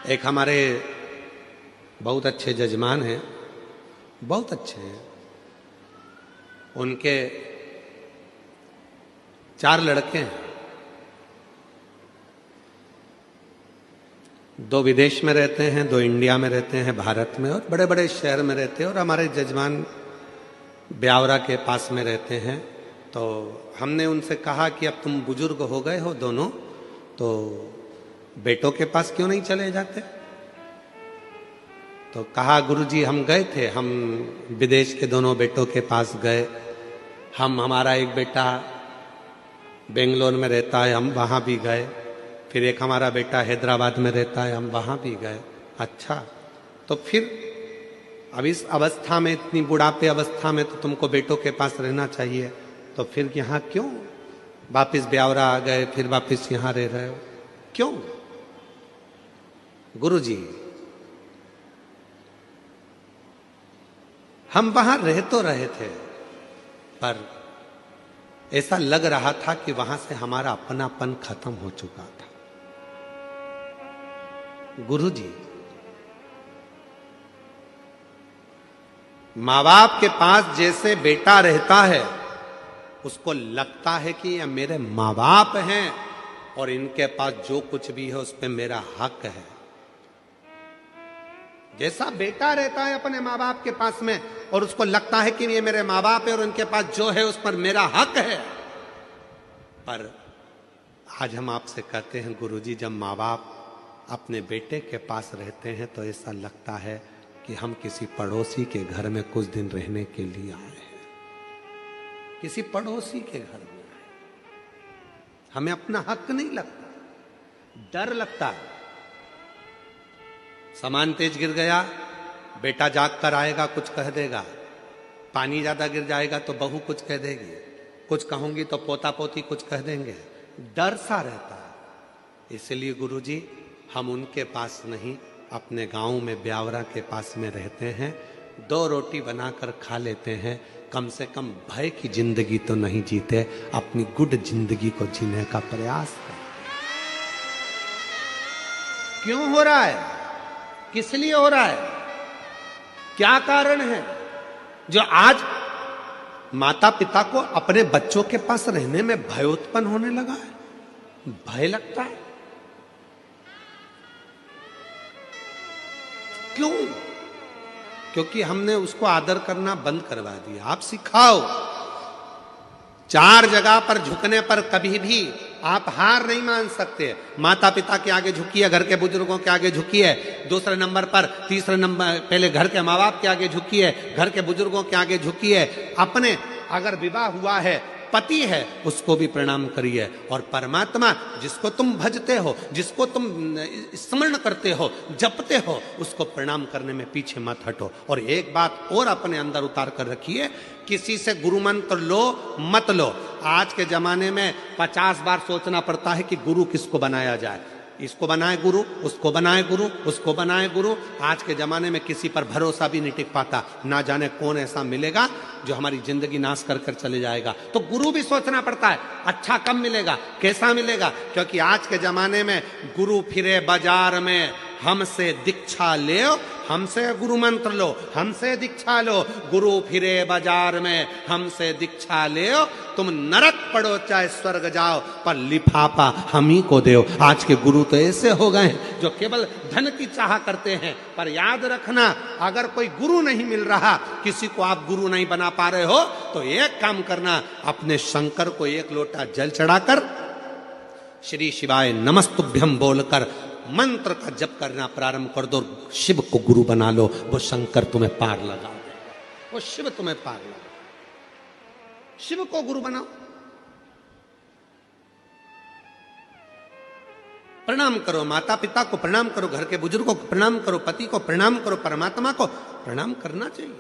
एक हमारे बहुत अच्छे जजमान हैं, बहुत अच्छे हैं। उनके 4 लड़के हैं, 2 विदेश में रहते हैं, 2 इंडिया में रहते हैं, भारत में, और बड़े बड़े शहर में रहते हैं। और हमारे जजमान ब्यावरा के पास में रहते हैं। तो हमने उनसे कहा कि अब तुम बुजुर्ग हो गए हो दोनों, तो बेटों के पास क्यों नहीं चले जाते? तो कहा गुरुजी हम गए थे, हम विदेश के दोनों बेटों के पास गए। हमारा एक बेटा बेंगलोर में रहता है, हम वहाँ भी गए। फिर एक हमारा बेटा हैदराबाद में रहता है, हम वहाँ भी गए। अच्छा, तो फिर अब इस अवस्था में, इतनी बुढ़ापे अवस्था में तो तुमको बेटों के पास रहना चाहिए, तो फिर यहाँ क्यों वापिस ब्यावरा आ गए, फिर वापिस यहाँ रह रहे हो क्यों? गुरुजी हम वहां रह तो रहे थे, पर ऐसा लग रहा था कि वहां से हमारा अपनापन खत्म हो चुका था। गुरुजी, माँ बाप के पास जैसे बेटा रहता है, उसको लगता है कि ये मेरे माँ बाप हैं और इनके पास जो कुछ भी है उस पर मेरा हक है। जैसा बेटा रहता है अपने माँ बाप के पास में और उसको लगता है कि ये मेरे माँ बाप है और उनके पास जो है उस पर मेरा हक है। पर आज हम आपसे कहते हैं गुरुजी, जब माँ बाप अपने बेटे के पास रहते हैं तो ऐसा लगता है कि हम किसी पड़ोसी के घर में कुछ दिन रहने के लिए आए हैं, किसी पड़ोसी के घर में आए। हमें अपना हक नहीं लगता, डर लगता है। सामान तेज गिर गया, बेटा जाग कर आएगा कुछ कह देगा, पानी ज्यादा गिर जाएगा तो बहू कुछ कह देगी, कुछ कहूंगी तो पोता पोती कुछ कह देंगे, डर सा रहता है। इसलिए गुरुजी हम उनके पास नहीं, अपने गांव में ब्यावरा के पास में रहते हैं, 2 रोटी बनाकर खा लेते हैं। कम से कम भय की जिंदगी तो नहीं जीते, अपनी गुड जिंदगी को जीने का प्रयास करते। क्यों हो रहा है? किस लिए हो रहा है? क्या कारण है जो आज माता पिता को अपने बच्चों के पास रहने में भय उत्पन्न होने लगा है? भय लगता है क्यों? क्योंकि हमने उसको आदर करना बंद करवा दिया। आप सिखाओ, 4 जगह पर झुकने पर कभी भी आप हार नहीं मान सकते। माता पिता के आगे झुकिए, घर के बुजुर्गों के आगे झुकिए, दूसरे नंबर पर, तीसरे नंबर पहले घर के माँ बाप के आगे झुकिए, घर के बुजुर्गों के आगे झुकिए। अपने अगर विवाह हुआ है, पति है, उसको भी प्रणाम करिए। और परमात्मा जिसको तुम भजते हो, जिसको तुम स्मरण करते हो, जपते हो, उसको प्रणाम करने में पीछे मत हटो। और एक बात और अपने अंदर उतार कर रखिए, किसी से गुरु मंत्र लो मत लो। आज के जमाने में 50 बार सोचना पड़ता है कि गुरु किसको बनाया जाए, इसको बनाए गुरु, उसको बनाए गुरु, उसको बनाए गुरु। आज के जमाने में किसी पर भरोसा भी नहीं टिक पाता, ना जाने कौन ऐसा मिलेगा जो हमारी जिंदगी नाश कर कर चले जाएगा। तो गुरु भी सोचना पड़ता है, अच्छा कब मिलेगा, कैसा मिलेगा, क्योंकि आज के जमाने में गुरु फिरे बाजार में, हमसे दीक्षा ले, हमसे गुरु मंत्र लो, हमसे दीक्षा लो। गुरु फिरे बाजार में, हमसे दीक्षा ले, तुम नरक पड़ो चाहे स्वर्ग जाओ, पर लिफाफा हम ही को दो। आज के गुरु तो ऐसे हो गए हैं जो केवल धन की चाह करते हैं। पर याद रखना, अगर कोई गुरु नहीं मिल रहा, किसी को आप गुरु नहीं बना पा रहे हो, तो एक काम करना, अपने शंकर को 1 लोटा जल चढ़ाकर श्री शिवाय नमस्तुभ्यम बोलकर मंत्र का जप करना प्रारंभ कर दो। शिव को गुरु बना लो, वो शंकर तुम्हें पार लगा देगा, वो शिव तुम्हें पार लगा। शिव को गुरु बनाओ, प्रणाम करो, माता पिता को प्रणाम करो, घर के बुजुर्गों को प्रणाम करो, पति को प्रणाम करो, परमात्मा को प्रणाम करना चाहिए।